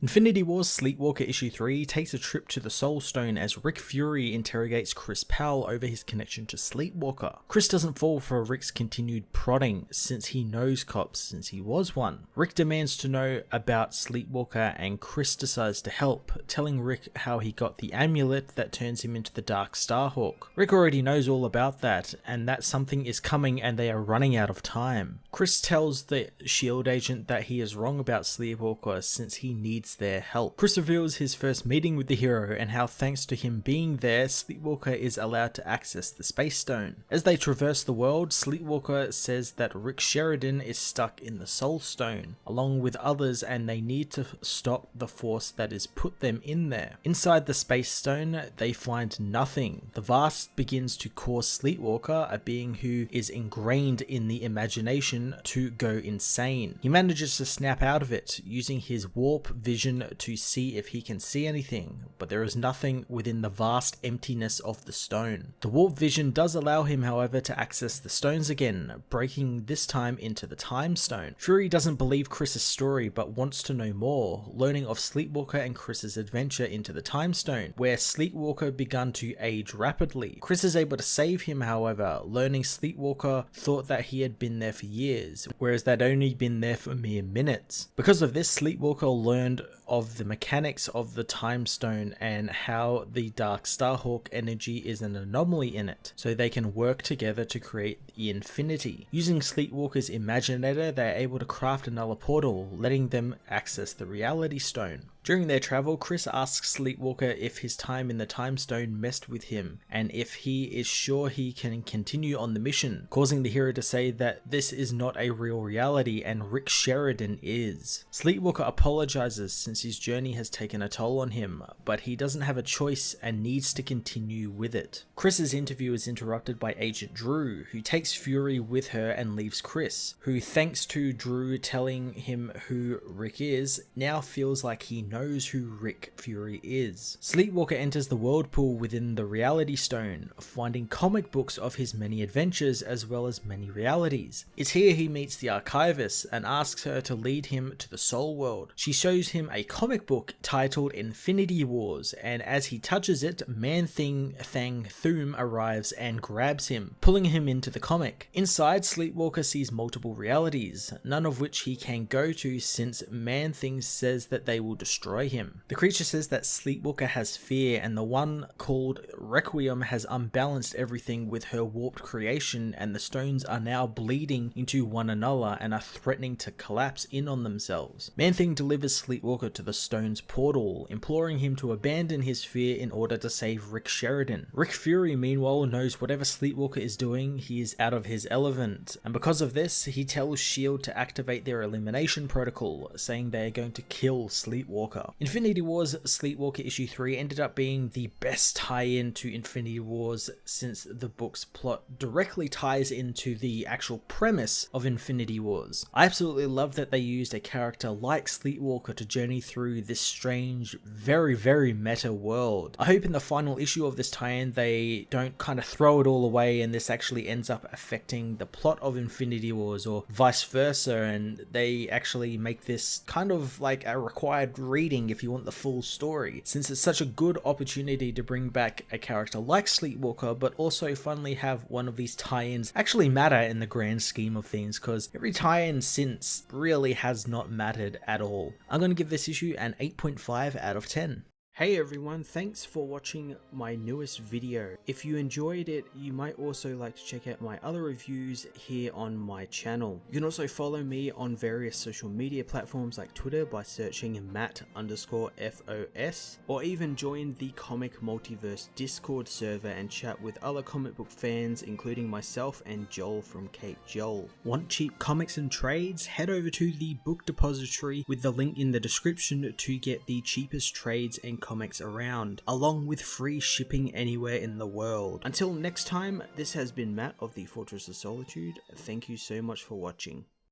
Infinity Wars Sleepwalker Issue 3 takes a trip to the Soul Stone as Rick Fury interrogates Chris Powell over his connection to Sleepwalker. Chris doesn't fall for Rick's continued prodding since he knows cops since he was one. Rick demands to know about Sleepwalker and Chris decides to help, telling Rick how he got the amulet that turns him into the Dark Starhawk. Rick already knows all about that and that something is coming and they are running out of time. Chris tells the SHIELD agent that he is wrong about Sleepwalker since he needs their help. Chris reveals his first meeting with the hero and how thanks to him being there, Sleepwalker is allowed to access the Space Stone. As they traverse the world, Sleepwalker says that Rick Sheridan is stuck in the Soul Stone, along with others, and they need to stop the force that has put them in there. Inside the Space Stone, they find nothing. The Vast begins to cause Sleepwalker, a being who is ingrained in the imagination, to go insane. He manages to snap out of it, using his warp vision to see if he can see anything, but there is nothing within the vast emptiness of the stone. The warp vision does allow him, however, to access the stones again, breaking this time into the Time Stone. Fury doesn't believe Chris's story but wants to know more, learning of Sleepwalker and Chris's adventure into the Time Stone, where Sleepwalker begun to age rapidly. Chris is able to save him, however, learning Sleepwalker thought that he had been there for years, whereas they'd only been there for mere minutes. Because of this, Sleepwalker learned of the mechanics of the Time Stone and how the Dark Starhawk energy is an anomaly in it, so they can work together to create the Infinity. Using Sleepwalker's Imaginator, they are able to craft another portal, letting them access the Reality Stone. During their travel, Chris asks Sleepwalker if his time in the Time Stone messed with him, and if he is sure he can continue on the mission, causing the hero to say that this is not a real reality and Rick Sheridan is. Sleepwalker apologizes since his journey has taken a toll on him, but he doesn't have a choice and needs to continue with it. Chris's interview is interrupted by Agent Drew, who takes Fury with her and leaves Chris, who thanks to Drew telling him who Rick is, now feels like he knows who Rick Fury is. Sleepwalker enters the whirlpool within the Reality Stone, finding comic books of his many adventures as well as many realities. It's here he meets the Archivist and asks her to lead him to the Soul World. She shows him a comic book titled Infinity Wars, and as he touches it, Man-Thing Thang Thum arrives and grabs him, pulling him into the comic. Inside, Sleepwalker sees multiple realities, none of which he can go to since Man-Thing says that they will destroy him. The creature says that Sleepwalker has fear, and the one called Requiem has unbalanced everything with her warped creation, and the stones are now bleeding into one another and are threatening to collapse in on themselves. Man-Thing delivers Sleepwalker to the stone's portal, imploring him to abandon his fear in order to save Rick Sheridan. Rick Fury, meanwhile, knows whatever Sleepwalker is doing, he is out of his element, and because of this, he tells SHIELD to activate their elimination protocol, saying they are going to kill Sleepwalker. Infinity Wars Sleepwalker Issue 3 ended up being the best tie-in to Infinity Wars since the book's plot directly ties into the actual premise of Infinity Wars. I absolutely love that they used a character like Sleepwalker to journey through this strange, very meta world. I hope in the final issue of this tie-in they don't kind of throw it all away and this actually ends up affecting the plot of Infinity Wars or vice versa, and they actually make this kind of like a required reading if you want the full story, since it's such a good opportunity to bring back a character like Sleepwalker but also finally have one of these tie-ins actually matter in the grand scheme of things, because every tie-in since really has not mattered at all. I'm going to give this issue an 8.5 out of 10. Hey everyone, thanks for watching my newest video. If you enjoyed it, you might also like to check out my other reviews here on my channel. You can also follow me on various social media platforms like Twitter by searching Matt_FOS, or even join the Comic Multiverse Discord server and chat with other comic book fans, including myself and Joel from Cape Joel. Want cheap comics and trades? Head over to the Book Depository with the link in the description to get the cheapest trades and comics around, along with free shipping anywhere in the world. Until next time, this has been Matt of the Fortress of Solitude. Thank you so much for watching.